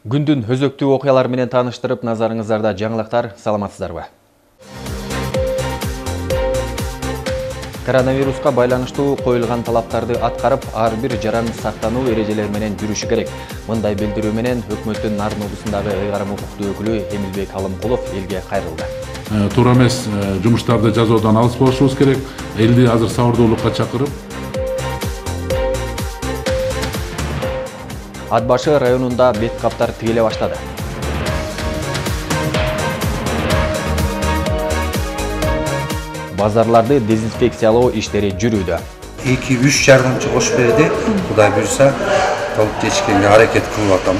Күндүн өзөктүү окуялар менен тааныштырып, назарыңыздарда жаңылыктар, саламатсыздарбы? Коронавируска байланыштуу коюлган талаптарды аткарып, ар бир жаран сактануу эрежелери менен жүрүшү керек. Мындай билдирүү менен өкмөттүн Нарын облусундагы ыйгарым укуктуу өкүлү Эмилбек Алымкулов элге кайрылды. Туура эмес жумуштарды жазуудан алыс болушубуз керек. Элди азыр сабырдуулукка чакырып, Ат башы районунда бет каптар тигиле баштады. Базарларды дезинфекциялоо иштери жүрүүдө. 2-3 жардамчы кош берди. Кудай буйрса, толук жетишкенге аракет кылып атам.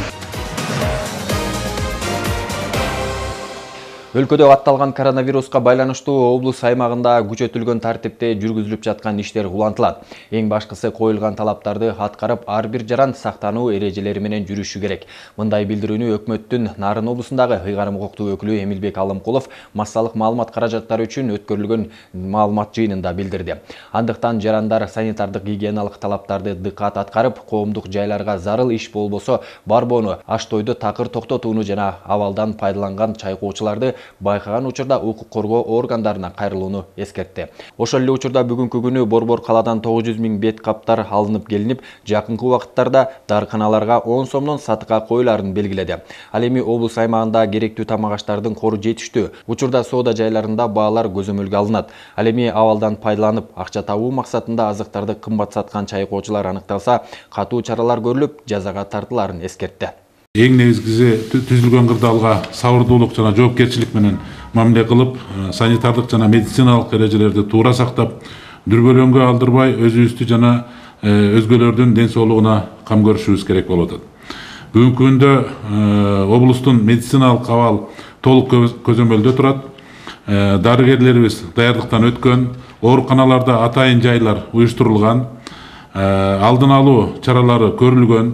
Өлкөдө атталган коронавируска байланыштуу облус аймагында күчөтүлгөн тартипте жүргүзүлүп жаткан иштер улантылат. Эң башкысы коюлган талаптарды аткарып, ар бир жаран сактануу эрежелери менен жүрүшү керек. Мындай билдирүүнү өкмөттүн Нарын облусундагы ыйгарым укуктуу өкүлү Эмилбек Алымкулов массалык маалымат каражаттары үчүн өткөрүлгөн маалымат жыйынында билдирди. Андыктан жарандар санитардык гигиеналык талаптарды дыкат аткарып, коомдук жайларга зарыл иш болбосо барбоону, аш тойду такыр токтотууну жана абалдан пайдаланган чайкоочуларды байкаган учурда укук коргоо органдарына кайрылууну эскертти. Ошол эле учурда бүгүнкү күнү Борбор калаадан 900 000 бет каптар алынып келинип, жакынкы убакыттарда дарканаларга 10 сомдон сатыкка коюларын белгиледи. Ал эми облус аймагында керектүү тамак аштардын кору жетиштүү. Учурда соода жайларында баалар көзөмөлгө алынат. Ал эми абалдан пайдаланып, акча табуу максатында азыктарды кымбат саткан чайкоочулар аныкталса, катуу чаралар көрүлүп, жазага тартыларын эскертти. Эң негизгиси түзүлгөн кырдаалга сабырдуулук жана жоопкерчилик менен мамиле кылып, санитардык жана медициналык эрежелерди туура сактап, дүрбөлөңгө алдырбай, өзүбүздү жана өзгөлөрдүн ден соолугуна кам көрүшүбүз керек болуп атат. Бүгүнкү күндө облустун медициналык абал толук көзөмөлдө турат. Дарыгерлерибиз даярдыктан өткөн, ооруканаларда атайын жайлар уюштурулган, алдын алуу чаралары көрүлгөн,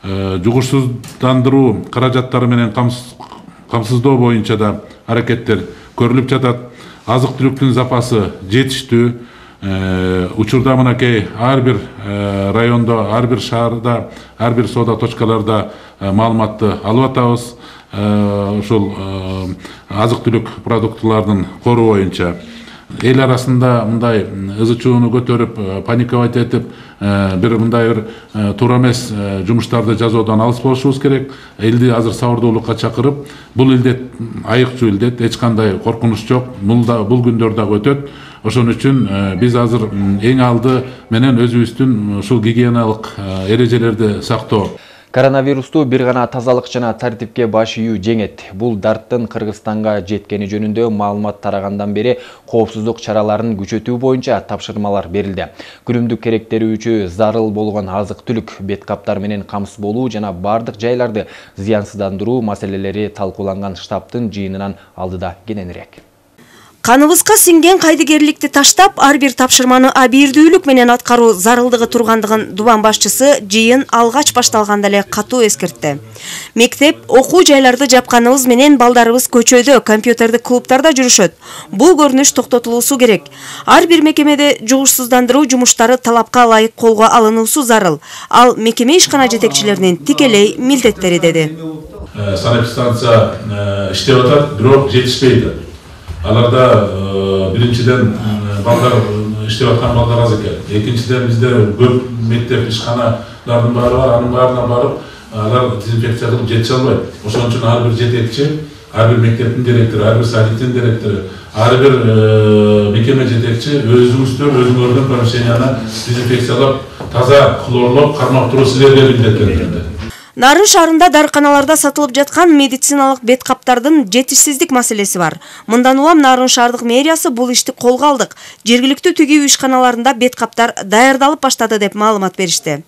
жугушсуздандыруу каражаттары менен камсыздоо боюнча да аракеттер көрүлүп жатат. Азык-түлүктүн запасы жетиштүү. Учурда мынакей ар бир райондо, ар бир шаарда, ар бир соода точкаларда маалыматты алып атабыз. Ошол азык-түлүк продуктылардын кору боюнча эл арасында мындай ызы чууну көтөрүп, паниковать этип, бир мындай бир туура эмес жумуштарды жазуудан алыс болушубуз керек. Элди азыр сабырдуулукка чакырып, бул илдет айыкчу илдет, эч кандай коркунуч жок. Бул күндөр дагы өтөт. Ошон үчүн биз азыр эң алды менен өзүбүздүн ушул гигиеналык эрежелерди сактоо. Коронавирусту бир гана тазалык жана тартипке баш ийүү жеңет. Бул дарттын Кыргызстанга жеткени жөнүндө маалымат тарагандан бери коопсуздук чараларын күчөтүү боюнча тапшырмалар берилди. Күнүмдүк керектерүүчү зарыл болгон азык-түлүк, бет каптар менен камсыз болуу жана бардык жайларды зыянсыздандыруу маселелери талкууланган штабтын жыйынынан алдыда кененирээк. Каныбызга сиңген кайдыгерликти таштап, ар бир тапшырманы абийирдүүлүк менен аткаруу зарылдыгы тургандыгын дубан башчысы жыйын алгач башталганда эле катуу эскертти. Мектеп, окуу жайларды жапканыбыз менен балдарыбыз көчөдө, компьютердик клубтарда жүрүшөт. Бул көрүнүш токтотулуусу керек. Ар бир мекемеде жугушсуздандыруу жумуштары талапка ылайык колго алынуусу зарыл. Ал мекеме ишкана жетекчилеринин тикелей милдеттери деди. Санэпидстанция иштеп атат, бирок жетишпейди. Аларда биринчиден балдар иштеп аткан балдар аз экен. Экинчиден бизде көп мектеп ишканалардын баары бар, анын баарына барып, алар дезинфекция кылып жетише албайт. Ошон үчүн ар бир жетекчи, ар бир мектептин директору, ар бир садиктин директору, ар бир мекеме жетекчи өзүңөрдүн помещенияны дезинфекциялап, таза хлорлоп кармап туруу силерге милдеттелген. Нарын шаарында дарканаларда сатылып жаткан медициналык бет каптардын жетишсиздик маселеси бар. Мындан улам Нарын шаардык мэриясы бул ишти колго алдык. Жергиликтүү тигүү ишканаларында бет каптар даярдалып баштады деп маалымат беришти.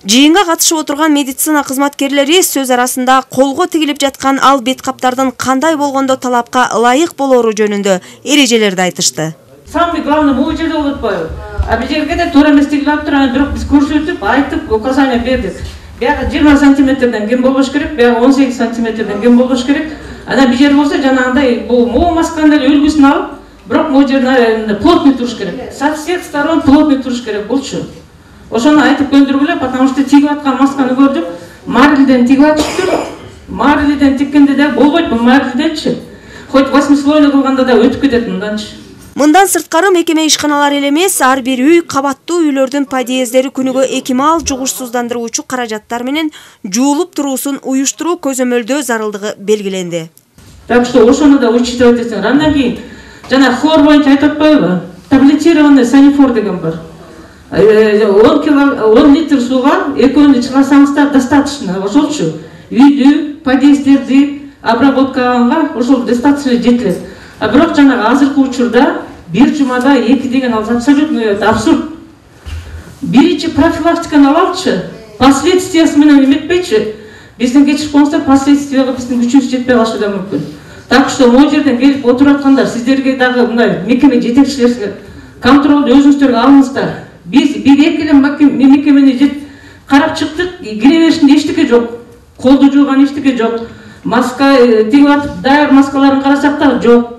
Жыйынга катышып отурган медицина кызматкерлери сөз арасында колго тигилип жаткан ал бет каптардын кандай болгондо талапка ылайык болоору жөнүндө эрежелерди айтышты. Самый главный могу жерде болуп атпайбы? А бул жерге да туура эмес тигилип атат, бирок биз көрсөтүп, айтып, указание бердик. Бияга 20 сантиметрден кем болбош керек, бияга 18 сантиметрден кем болбош керек. Ана бир жер болсо жанагындай бул могу масканын эле үлгүсүн алып, бирок могу жерде плотный туруш керек. Со всех сторон плотный туруш керек болчу. Ошону айтып көндүргүлө, потому что тигип аткан масканы көрдүк, марльден тигип атыптыр. Марлиден тиккенде да болбойт, бул марлиденчи. Хоть 8-слойный кылганда да өтүп кетет мынданчы. Мындан сырткары мекеме ишканалар эле эмес, ар бир үй кабаттуу үйлөрдүн подъездери күнүгө 2 маал жугушсуздандыруучу каражаттар менен жуулуп туруусун уюштуруу көзөмөлдөө зарылдыгы белгиленди. Так что ошону да учитывать этсең. Андан кийин жана хлор боюнча айтып атпайбы? Таблетированный санифор деген бар. 10 литр сууга экөөнү чыгарсаңыздар достаточно. Ошолчу үйдү, подъездерди обработкаганга ошол достаточно жетилет. А бирок жанагы азыркы учурда бир жумада 2 деген ал абсолютно абсурд. Биринчи профилактиканы алалычы, последствиясы менен эметпейчи. Биздин кечирип коңуздар последствияга биздин күчүбүз жетпей калышы да мүмкүн. Так что могу жерден келип отуруп аткандар, сиздерге дагы мындай мекеме жетекчилерге контролду өзүңүздөргө алыңыздар. Биз 1-2 эле мекемени карап чыктык, кире беришинде эчтеке жок. Колду жууган эчтеке жок. Маска тигип атып, даяр маскаларын карасак да жок.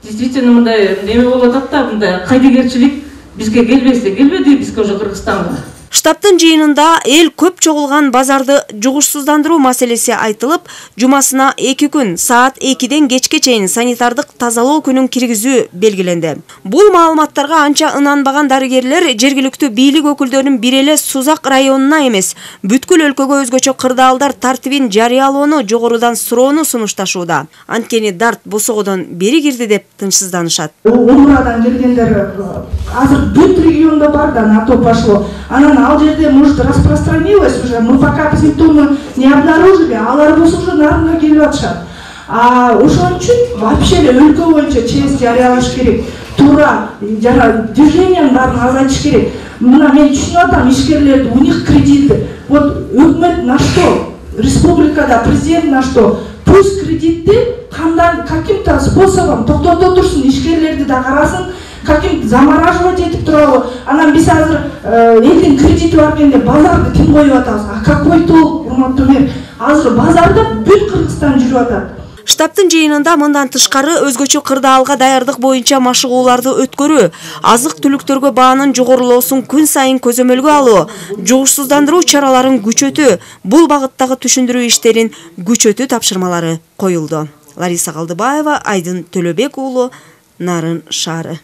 Действительно мындай неме болуп атат да, мындай кайдыгерчилик бизге келбеди бизге уже Кыргызстанга. Штабтын жыйынында эл көп чогулган базарды жугушсуздандыруу маселеси айтылып, жумасына 2 күн саат 2ден кечке чейин санитардык тазалоо күнүн киргизүү белгиленди. Бул маалыматтарга анча ынанбаган дарыгерлер жергиликтүү бийлик өкүлдөрүнүн бир эле Сузак районуна эмес, бүткүл өлкөгө өзгөчө кырдаалдар тартибин жарыялоону жогорудан суроону сунушташууда. Анткени дарт босогодон бери кирди деп тынчсызданышат. Умрадан келгендер азыр бүт региондо бар да на то пошло. Ал жерде, может, распространилось уже, мы пока симптомы не обнаружили, алар болсо уже нарынга келип атышат. А ошон үчүн вообще өлкө боюнча честь жарыялаш керек. Туура движениянын баарын азайтыш керек. Мына мен түшүнүп атам ишкерлерди, у них кредиты. Вот өкмөт на что? Республикада президент на что? Пусть кредитти каким-то способом токтото турсун, ишкерлерди да карасын. Каким замораживать этип турабы? Анан биз азыр элдин кредити бар экенде базарды ким коюп атабыз? А какой толк, урматтуу мэр? Азыр базарда бүт Кыргызстан жүрүп атат. Штабтын жыйынында мындан тышкары өзгөчө кырдаалга даярдык боюнча машыгууларды өткөрүү, азык-түлүктөргө баанын жогорулоосун күн сайын көзөмөлгө алуу, жугушсуздандыруу чараларын күчөтүү, бул багыттагы түшүндүрүү иштерин күчөтүү тапшырмалары коюлду. Лариса Калдыбаева, Айдын Төлөбек уулу, Нарын шаары.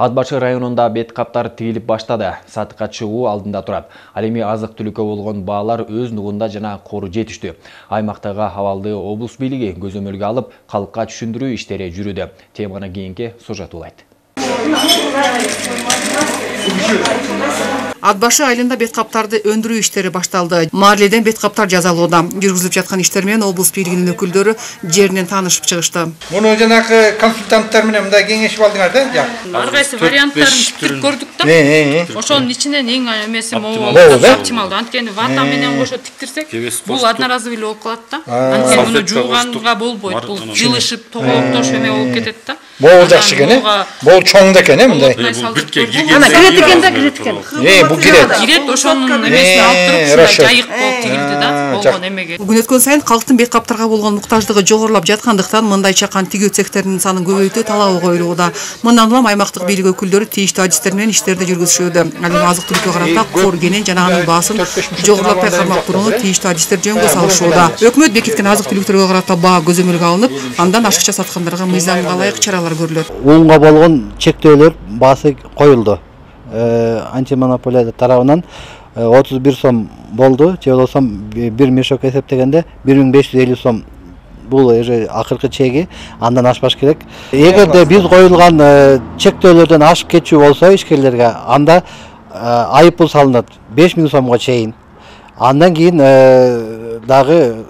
Ат Башы районунда бет каптар тигилип баштады. Сатыкка чыгуу алдында турат. Ал эми азык-түлүккө болгон баалар өз нугунда жана кору жетиштүү. Аймактагы абалды облус бийлиги көзөмөлгө алып, калкка түшүндүрүү иштери жүрүүдө. Теманы кийинки сюжет улайт. Ат Башы айылында бет каптарды өндүрүү иштери башталды. Марлиден бет каптар жазалоодо. Жүргүзүлүп жаткан иштер менен облус бийлигинин өкүлдөрү жеринен таанышып чыгышты. Муну жанагы консультанттар менен мындай кеңешип алдыңар да? Ар кайсы варианттарын типтирип көрдүк да. Ошонун ичинен эң эмеси могу оптималдуу. Анткени вата менен кошо тиктирсек, бул одноразовый болуп калат да. Анткени муну жууганга болбойт. Бул жылышып, тоголоктош эме болуп кетет да. Бул жакшы экен, бул чоң да экен, мындай. Ана кирет экен да, кирет экен. Бул кирет. Кирет ошонун эмесин алып туруп, ушундай жайык болуп тигилди да, болгон эмеге. Күн өткөн сайын калктын бет каптарга болгон муктаждыгы жогорулап жаткандыктан мындай чакан тигүү цехтеринин санын көбөйтүү талабы коюлууда. Мындан улам аймактык бийлик өкүлдөрү тийиштүү адистер менен иштерди жүргүзүшүүдө. Ал эми азык-түлүккө карата кор кенен жана анын баасын жогорулатпай кармап турууну тийиштүү адистер жөнгө салышууда. Өкмөт бекиткен азык-түлүктөргө карата баа көзөмөлгө алынып, андан ашыкча саткандарга мыйзамга ылайык чаралар көрүлөт. Унга болгон чектөөлөр баасы коюлду. Антимонополия тарабынан 31 сом болду. Же болсо бир мешок эсептегенде 1550 сом. Бул акыркы чеги, андан ашпаш керек. Эгерде биз коюлган чектөөлөрдөн ашып кетчү болсо ишкерлерге, анда айыппул салынат 5000 сомго чейин. Андан кийин дагы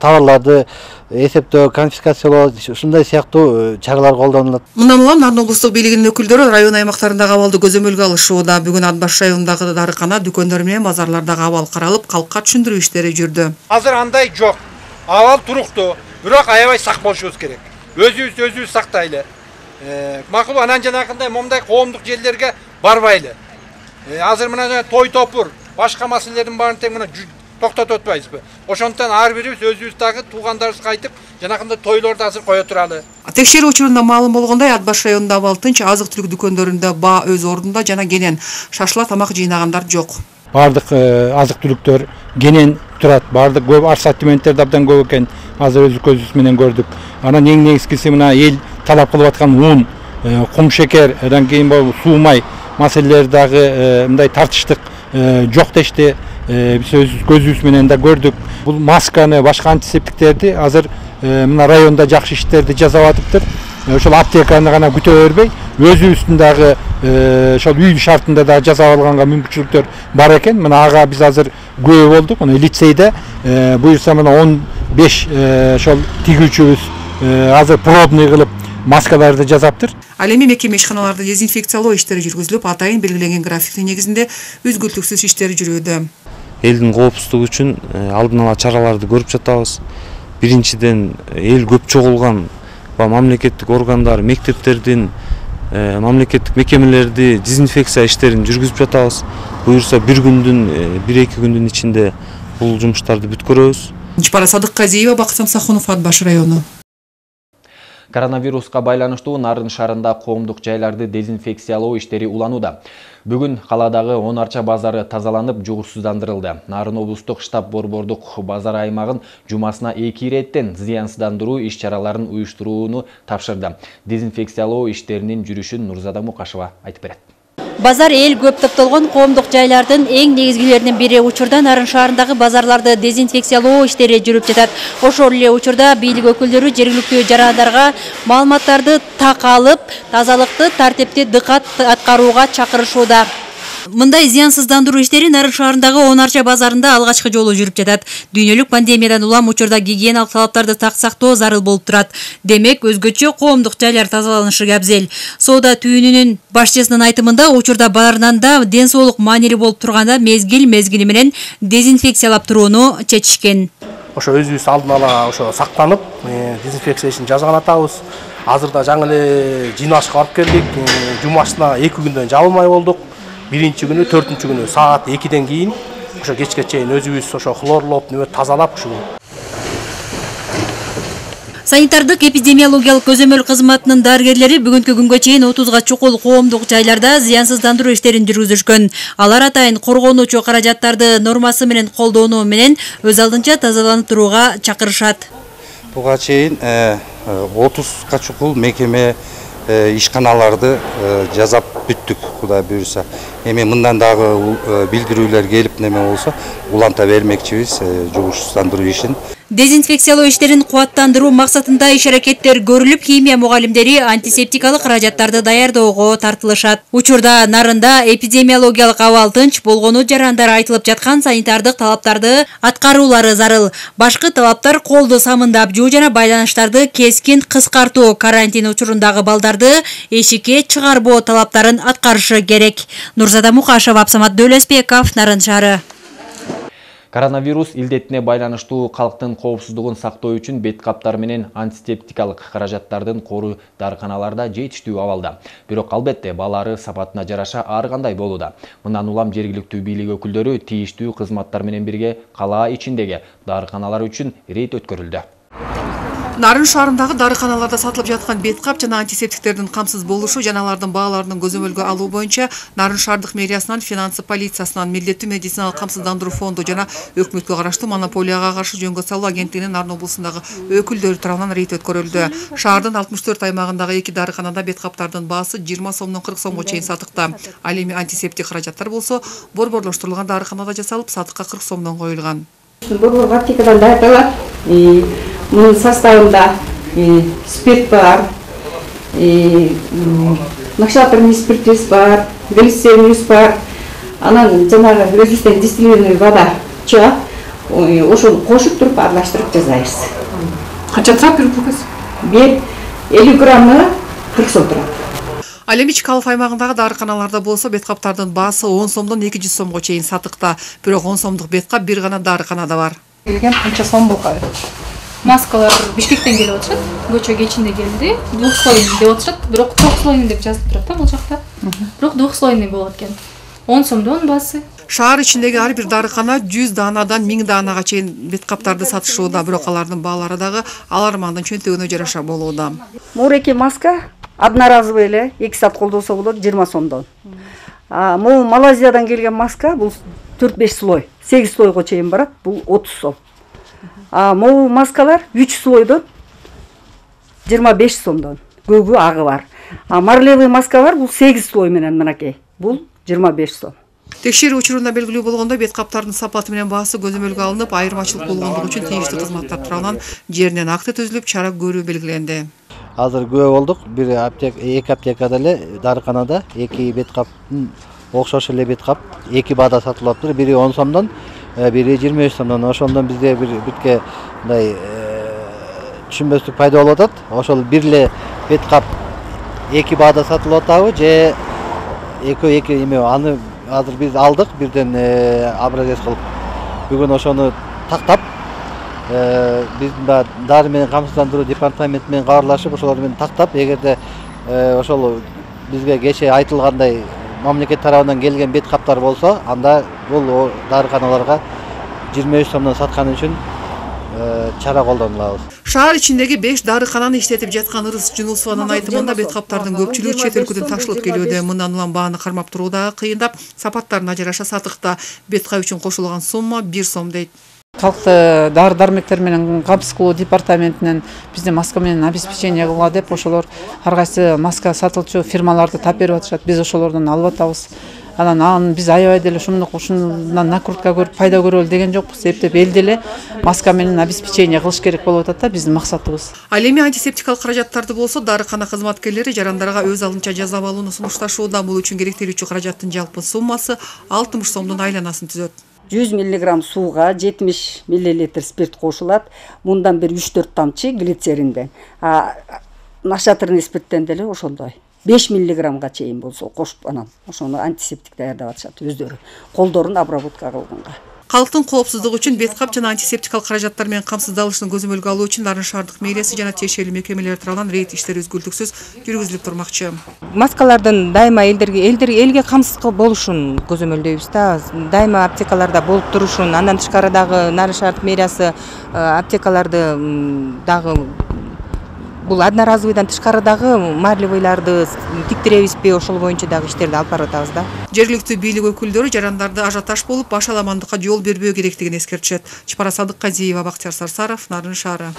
товарларды эсептөө, конфискациялоо, ушундай сыяктуу чаралар колдонулат. Мындан улам Нарын облустук бийлигинин өкүлдөрү район аймактарындагы абалды көзөмөлгө алышууда. Бүгүн Ат Башы районундагы дарыкана, дүкөндөр менен базарлардагы абал каралып, калкка түшүндүрүү иштери жүрдү. Азыр андай жок. Абал туруктуу, бирок аябай сак болушубуз керек. Өзүбүз сактайлы. Макул анан жанагындай момундай коомдук жерлерге барбайлы. Азыр мына той топур, башка маселелердин баарын тең мына токтотуп атпайбызбы? Ошондон ар бирибиз өзүбүз дагы туугандарыбызга айтып, жанагындай тойлорду азыр кое туралы. Текшерүү учурунда маалым болгондой, Ат Башы районунда абал тынч, азык-түлүк дүкөндөрүндө баа өз ордунда жана кенен шашыла тамак жыйнагандар жок. Бардык азык-түлүктөр кенен турат. Бардык көп ассортименттерди абдан көп экен. Азыр өз көзүбүз менен көрдүк. Анан эң негизгиси мына эл талап кылып аткан ун, кум шекер, андан кийин суу май маселелери дагы мындай тартыштык жок дешти. Биз өз көзүбүз менен да көрдүк. Бул масканы, башка антисептиктерди азыр мына районда жакшы иштерди жасап атыптыр. Ошол аптеканы гана күтө бербей, өзүбүздүн дагы ошол үй шартында да жасап алганга мүмкүнчүлүктөр бар экен. Мына ага биз азыр күбө болдук. Мына лицейде буюрса мына 15 ошол тигүүчүбүз азыр пробный кылып маскаларды жасаптыр. Ал эми мекеме ишканаларда дезинфекциялоо иштери жүргүзүлүп, атайын белгиленген графиктин негизинде үзгүлтүксүз иштери жүрүүдө. Элдин коопсуздугу үчүн алдын ала чараларды көрүп жатабыз. Биринчиден эл көп чогулган мамлекеттик органдар, мектептердин, мамлекеттик мекемелерди дезинфекция иштерин жүргүзүп жатабыз. Буюрса бир күндүн, 1-2 күндүн ичинде бул жумуштарды бүткөрөбүз. Жапара Садыкказиева, Бакыт Самсахунов, Ат Баш району. Коронавируска байланыштуу Нарын шаарында коомдук жайларды дезинфекциялоо иштери уланууда. Бүгүн каладагы 10 арча базары тазаланып, жугушсуздандырылды. Нарын облустук штаб борбордук базар аймагын жумасына 2 иреттен зыянсыздандыруу иш-чараларын уюштурууну тапшырды. Дезинфекциялоо иштеринин жүрүшүн Нурзада Мукашева айтып берет. Базар эл көп топтолгон коомдук жайлардын эң негизгилеринин бири. Учурда Нарын шаарындагы базарларды дезинфекциялоо иштери жүрүп жатат. Ошол эле учурда бийлик өкүлдөрү жергиликтүү жарандарга маалыматтарды так алып, тазалыкты, тартипти дыкат аткарууга чакырышууда. Мындай зыянсыздандыруу иштери Нарын шаарындагы 10 арча базарында алгачкы жолу жүрүп жатат. Дүйнөлүк пандемиядан улам учурда гигиеналык талаптарды так сактоо зарыл болуп турат. Демек, өзгөчө коомдук жайлар тазаланышы абзел. Соода түйүнүнүн башчысынын айтымында, учурда баарынан да ден соолук маанилүү болуп турганда мезгили менен дезинфекциялап турууну чечишкен. Ошо өзүбүз алдын ала ошо сактанып, дезинфекция ишин жасаган атабыз. Азырда жаңы эле жыйналышка барып келдик. Жумасына 2 күндөн жабылмай болдук. Биринчи күнү, 4-чү күнү саат 2ден кийин ошо кечке чейин өзүбүз ошо хлорлоп, тазалап ушул. Санитардык эпидемиологиялык көзөмөл кызматынын дарыгерлери бүгүнкү күнгө чейин 30га чукул коомдук жайларда зыянсыздандыруу иштерин жүргүзүшкөн. Алар атайын коргонуучу каражаттарды нормасы менен колдонуу менен өз алдынча тазаланып турууга чакырышат. Буга чейин 30га чукул мекеме ишканаларды жасап бүттүк, Кудай буйруса. Эми мындан дагы билдирүүлөр келип неме болсо, уланта бермекчибиз жугушсуздандыруу ишин. Дезинфекциялоо иштерин кубаттандыруу максатында иш-аракеттер көрүлүп, химия мугалимдери антисептикалык каражаттарды даярдоого тартылышат. Учурда Нарында эпидемиологиялык абал тынч болгону жарандар айтылып жаткан санитардык талаптарды аткаруулары зарыл. Башкы талаптар колду самындап жуу жана байланыштарды кескин кыскартуу, карантин учурундагы балдарды эшикке чыгарбоо талаптарын аткарышы керек. Нурзада Мукашева, Абсамат Дөөлөсбеков, Нарын шаары. Коронавирус илдетине байланыштуу калктын коопсуздугун сактоо үчүн бет каптар менен антисептикалык каражаттардын кору дарыканаларда жетиштүү абалда. Бирок албетте баалары сапатына жараша ар кандай болууда. Мындан улам жергиликтүү бийлик өкүлдөрү тийиштүү кызматтар менен бирге кала ичиндеги дарыканалар үчүн рейд өткөрүлдү. Нарын шаарындагы дарыканаларда сатылып жаткан беткап жана антисептиктердин камсыз болушу жана алардын бааларынын көзөмөлгө алуу боюнча Нарын шаардык мэриясынан, финансы полициясынан, милдеттүү медициналык камсыздандыруу фонду жана өкмөткө караштуу монополияга каршы жөнгө салуу агенттигинин Нарын облусундагы өкүлдөрү тарабынан рейд өткөрүлдү. Шаардын 64 аймагындагы 2 дарыканада беткаптардын баасы 20 сомдон 40 сомго чейин сатыкта. Ал эми антисептик каражаттар болсо борборлоштурулган дарыканада жасалып, сатыкка 40 сомдон коюлган. Борбор аптекадан дайындалат. Мунун составында спирт бар, накшаторный спиртүс бар, глицеринүс бар, анан жанагы өзүбүздөн дистиллированный вода чыгат. Ошону кошуп туруп аралаштырып жасайбыз. Канча турат бир бутылкасы? 50 граммы 40 сом турат. Ал эми Чкалов аймагындагы дарыканаларда болсо беткаптардын баасы 10 сомдон 200 сомго чейин сатыкта. Бирок 10 сомдук беткап бир гана дарыканада бар. Келген канча сом болду? Маскалар Бишкектен келип атышат, көчө кечинде келди. Двухслойный деп атышат, бирок трехслойный деп жазылып турат да бул жакта. Бирок двухслойный болот экен. 10 сомдон баасы. Шаар ичиндеги ар бир дарыкана 100 даанадан 1000 даанага чейин беткаптарды сатышууда, бирок алардын баалары дагы алармандын чөнтөгүнө жараша болууда. Муреки маска одноразовый эле 2 саат колдосо болот 20 сомдон. Могу Малайзиядан келген маска бул 4-5 слой. 8 слойго чейин барат, бул 30 сом. А могу маскалар 3 слойдон 25 сомдон. Көгү агы бар. А марлевый маска бар, бул 8 слой менен мынакей. Бул 25 сом. Текшерүү учурунда белгилүү болгондой бет каптардын сапаты менен баасы көзөмөлгө алынып, айырмачылык болгондугу үчүн тийиштүү кызматтар тарабынан жеринен акты түзүлүп, чара көрүү белгиленди. Азыр күбө болдук. Бир эки аптекада эле дарыканада эки бет каптын окшош эле бет кап эки баада сатылып атыптыр. Бири 10 сомдон, бири 25 сомдон. Ошондон бизде бир бүткө мындай түшүнбөстүк пайда болуп атат. Ошол бир эле бет кап эки баада сатылып атабы же эки эме аны азыр биз алдык бирден образец кылып. Бүгүн ошону тактап биздин дары менен камсыздандыруу департаменти менен кабарлашып, ошолор менен тактап, эгерде ошол бизге кечээ айтылгандай мамлекет тарабынан келген бет каптар болсо, анда бул дарыканаларга 23 сомдон саткан үчүн чара колдонулабыз. Шаар ичиндеги 5 дарыкананы иштетип жаткан Ырыс Жунусованын айтымында бет каптардын көпчүлүгү чет өлкөдөн ташылып келүүдө. Мындан улам бааны кармап туруу да кыйындап, сапаттарына жараша сатыкта бет кап үчүн кошулган сумма 1 сом дейт. Халкты дары дармектер менен камсыз кылуу департаментинен бизде маска менен обеспечение кылгыла деп ошолор ар кайсы маска сатылчу фирмаларды тап берип атышат. Биз ошолордон алып атабыз. Анан биз аябай деле ушундан накрутка көрүп пайда көрөлү деген жокпуз. Эптеп эл деле маска менен обеспечение кылыш керек болуп атат да, биздин максатыбыз. Ал эми антисептикалык каражаттарды болсо дарыкана кызматкерлери жарандарга өз алынча жазап алууну сунушташууда. Бул үчүн керектелүүчү каражаттын жалпы суммасы 60 сомдун айланасын түзөт. 100 мг сууга 70 мл спирт кошулат. Мындан бир 3-4 тамчы глицеринден. А нашатырный спирттен деле ошондой. 5 мг чейин болсо кошуп анан ошону антисептик даярдап атышат өздөрү. Колдорун обработка кылганга. Калктын коопсуздугу үчүн бет кап жана антисептикалык каражаттар менен камсыздалышын көзөмөлгө алуу үчүн Нарын шаардык мэриясы жана тиешелүү мекемелер тарабынан рейд иштери үзгүлтүксүз жүргүзүлүп турмакчы. Маскалардын дайыма элге камсыз болушун көзөмөлдөйбүз да. Дайыма аптекаларда болуп турушун, андан тышкары дагы Нарын шаардык мэриясы аптекаларды дагы бул одноразовыйдан тышкары дагы марлевыйларды тиктиребизби, ошол боюнча дагы иштерди алып барып атабыз да. Жергиликтүү бийлик өкүлдөрү жарандарды ажиотаж болуп баш аламандыкка жол бербөө керектигин эскертишет. Чыпара Садыкказиева, Бактияр Сарсаров, Нарын шаары.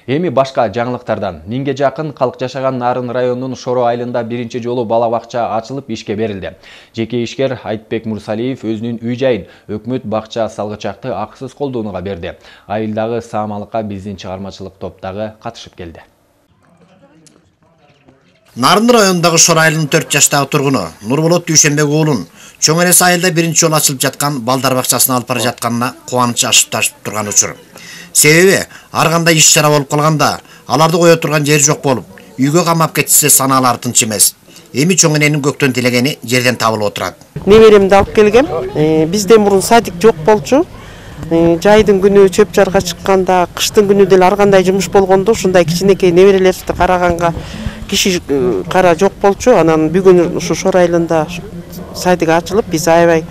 Эми башка жаңылыктардан. Нинге жакын калк жашаган Нарын районунун Шоро айылында биринчи жолу бала бакча ачылып ишке берилди. Жеке ишкер Айтбек Мурсалиев өзүнүн үй жайын өкмөт бакча салгычакты акысыз колдонууга берди. Айылдагы саамалыкка биздин чыгармачылык топтогу катышып келди. Нарын районундагы Шоро айылынын 4 жаштагы тургуну Нурболот Дүйшөнбек уулун чоң энеси айылда биринчи жолу ачылып жаткан балдар бакчасына алып бара жатканына кубанычы ашып турган учур. Себеби ар кандай иш чара болуп калганда аларды кое турган жери жок болуп, үйгө камап кетсе санаалары тынч эмес. Эми чоң эненин көктөн тилегени жерден табылып отурат. Неберемди алып келгем. Бизде мурун садик жок болчу. Жайдын күнү чөп жарга чыкканда, кыштын күнү деле ар кандай жумуш болгондо ушундай кичинекей неберелерди караганга киши кара жок болчу. Анан бүгүн ушу Шоро айылында садик ачылып, биз аябай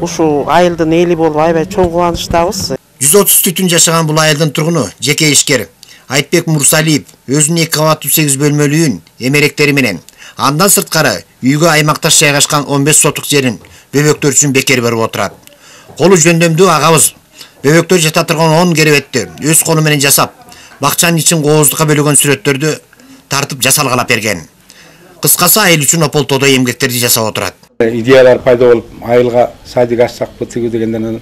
ушу айылдын эли болуп аябай чоң кубанычтабыз. 130 түтүн жашаган бул айылдын тургуну жеке ишкер Айтбек Мурсалиев өзүнүн 2 кабаттуу 8 бөлмөлүү үйүн эмеректери менен андан сырткары үйгө аймакташ жайгашкан 15 сотук жерин бөбөктөр үчүн бекер берип отурат. Колу жөндөмдүү агабыз бөбөктөр жата турган 10 керебетти өз колу менен жасап, бакчанын ичин кооздукка бөлөгөн сүрөттөрдү тартып жасалгалап берген. Кыскасы айыл үчүн ополтодо эмгектерди жасап отурат. Идеялар пайда болуп, айылга садик ачсакпы тиги дегенден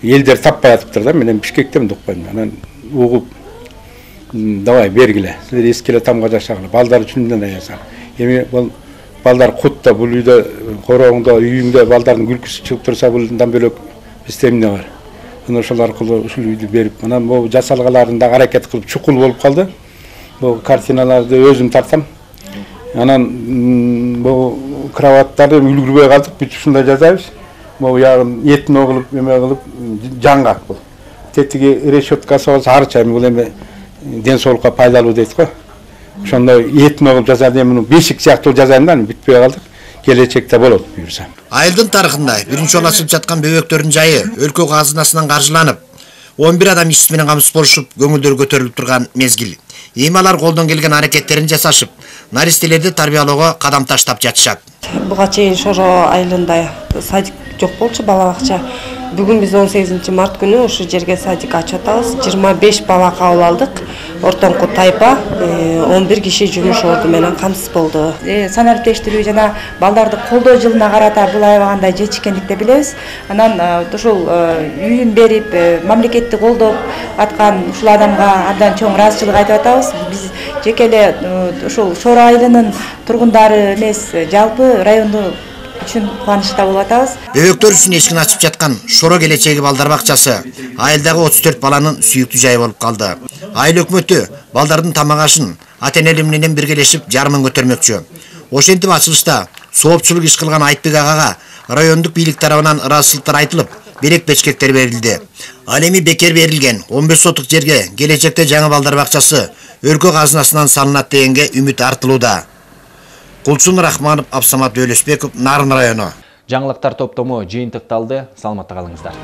элдер таппай атыптыр да, менен Бишкектен укпайм. Анан угуп давай бергиле. Силер эскиле тамга жашагыла. Балдар үчүн эмне жасак. Эми бул балдар кутта, бул үйдө, короңдо, үйүңдө балдардын күлкүсү чыгып турса, булдан бөлөк бизде эмне бар. Анан ошол аркылуу ушул үйдү берип, анан бул жасалгаларын да аракет кылып чукул болуп калды. Бул картиналарды өзүм тартам. Анан бул кроваттарды үлгүрбөй калдык, бүт ушундай жасайбыз. Бул ягын этин огулуп, эме кылып жаңгак бул. Тетиги решеткасы болсо арча, бул эме ден соолукка пайдалуу дейт го. Ошондой этин огулуп жасады, эми бешик сыяктуу жасайм да, бүтпөй калдык. Келечекте болот буюрса. Айылдын тарыхында биринчи жолу ачылып жаткан бөбөктөрдүн жайы өлкө казынасынан каржыланып, 11 адам иш менен камсыз болушуп, көңүлдөр көтөрүлүп турган мезгил. Эми алар колдон келген аракеттерин жасашып, наристелерди тарбиялоого кадам таштап жатышат. Буга чейин Шоро айылында садик жок болчу, бала бакча. Бүгүн биз 18 март күнү ушу жерге садик ачып атабыз. 25 бала кабыл алдык. Ортоңку тайпа 11 киши жумуш орду менен камсыз болду. Санариптештирүү жана балдарды колдоо жылына карата бул аябагандай жетишкендикти билебиз. Анан ушул үйүн берип, мамлекетти колдоп аткан ушул адамга абдан чоң ыраазычылык айтып атабыз. Биз жеке эле ушул Шоро айылынын тургундары эмес, жалпы райондо үчүн кубанычта болуп атабыз. Бөбөктөр үчүн эшигин ачып жаткан Шоро келечеги балдар бакчасы айылдагы 34 баланын сүйүктүү жайы болуп калды. Айыл өкмөтү балдардын тамак ашын ата-энелери менен биргелешип жарымын көтөрмөкчү. Ошентип ачылышта соопчулук иш кылган Айтбек агага райондук бийлик тарабынан ыраазычылыктар айтылып, берек-бечкектер берилди. Ал эми бекер берилген 15 сотук жерге келечекте жаңы балдар бакчасы өлкө казынасынан салынат дегенге үмүт артылууда. Кулчун Рахманов, Абсамат Өлөсбеков, Нарын району. Жаңылыктар топтому жыйынтыкталды. Саламатта калыңыздар.